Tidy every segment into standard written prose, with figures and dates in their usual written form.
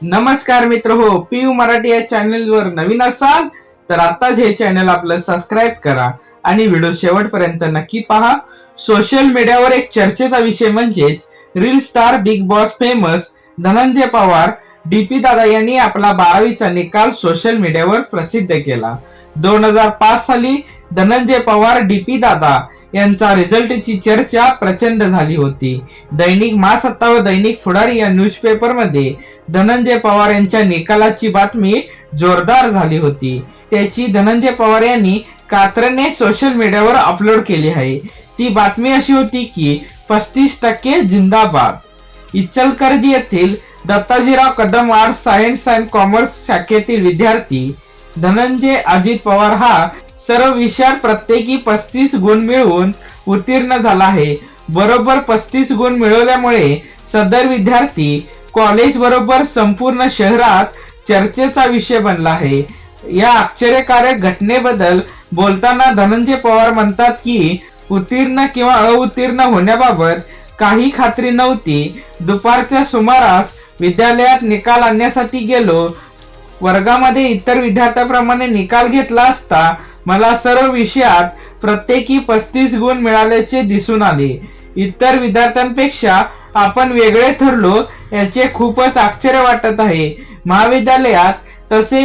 नमस्कार मित्र हो, पीयू मराठी या चॅनलवर नवीन असाल तर आताच हे चॅनल आपलं सबस्क्राईब करा आणि व्हिडिओ शेवटपर्यंत नक्की पहा। सोशल मीडियावर एक चर्चेचा विषय म्हणजेच reel star big boss famous Dhananjay Pawar DP दादा यांनी आपला 12वीचा निकाल सोशल मीडियावर प्रसिद्ध केला। 2005 साली धनंजय पवार डीपी दादा यांचा रिझल्टची चर्चा प्रचंड झाली होती। दैनिक महासत्ता व दैनिक पुढारी या न्यूजपेपर मध्ये धनंजय पवार यांच्या निकालाची बातमी जोरदार झाली होती। त्याची धनंजय पवार यांनी कात्रीने सोशल मीडियावर अपलोड केली आहे। ती बातमी अशी होती की 35% जिंदाबाद। इचलकरंजी येथील Dattajirao Kadam arts science and commerce शाखेतील विद्यार्थी धनंजय अजित पवार हा सर्व विषयात प्रत्येकी 35 गुण मिळवून उत्तीर्ण झाला आहे। बरोबर 35 गुण मिळवल्यामुळे सदर विद्यार्थी कॉलेज बरोबर संपूर्ण शहरात चर्चेचा विषय बनला आहे। या आश्चर्यकारक घटनेबद्दल बोलताना धनंजय पवार म्हणतात की उत्तीर्ण किंवा अउत्तीर्ण होण्याबाबत काही खात्री नव्हती। दुपारच्या सुमारास विद्यालयात निकाल आणण्यासाठी गेलो। वर्गामध्ये इतर विद्यार्थ्यांप्रमाणे निकाल घेतला असता मला सर्व विषयात प्रत्येकी 35 गुण मिळाल्याचे दिसून आले। इतर विद्यार्थ्यांपेक्षा आपण वेगळे ठरलो याचे खूपच आश्चर्य वाटत आहे। महाविद्यालयात तसे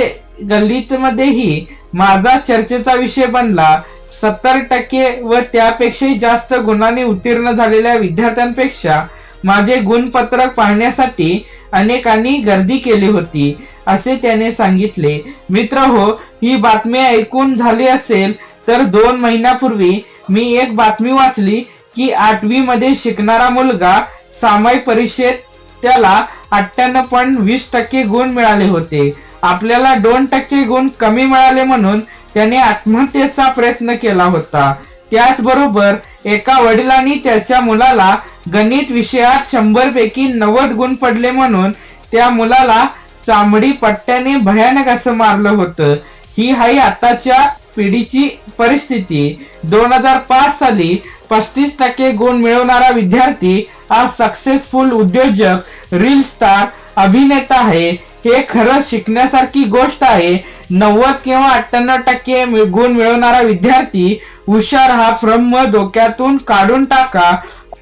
गल्लीतमध्येही माझा चर्चेचा विषय बनला। 70% व त्यापेक्षाही जास्त गुणांनी उत्तीर्ण झालेल्या विद्यार्थ्यांपेक्षा माझे गुणपत्रक पाहण्यासाठी अनेकांनी गर्दी केली होती, असे त्याने सांगितले। मित्रहो, ही बातमी ऐकून झाली असेल तर 2 महिन्यापूर्वी मी एक बातमी वाचली की 8वी मध्ये शिकणारा मुलगा सामायिक परीक्षेत त्याला 98.20% गुण मिळाले होते। आपल्याला 2% गुण कमी मिळाले म्हणून त्याने आत्महत्येचा प्रयत्न केला होता। त्याचबरोबर एका वडिलांनी त्याच्या मुलाला गणित विषयात 100 पैकी 90 गुण पडले म्हणून त्या मुलाला चामडी पट्ट्याने भयानक असं मारलं होतं। ही आहे आताच्या पिढीची परिस्थिती। 2005 साली 35% गुण मिळवणारा विद्यार्थी आज सक्सेसफुल उद्योजक, रील स्टार, अभिनेता आहे। हे खरंच शिकण्यासारखी गोष्ट आहे। 90 किंवा 98% गुण मिळवणारा विद्यार्थी हुशार हा भ्रम डोक्यातून काढून टाका।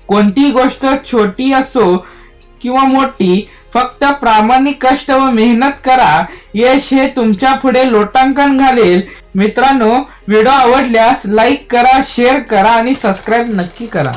कोणती गोष्ट छोटी असो किंवा मोठी, फक्त प्रामाणिक कष्ट व मेहनत करा, यश हे तुमच्या पुढे लोटांकन घालेल। मित्रांनो, व्हिडिओ आवडल्यास लाईक करा, शेअर करा आणि सबस्क्राईब नक्की करा।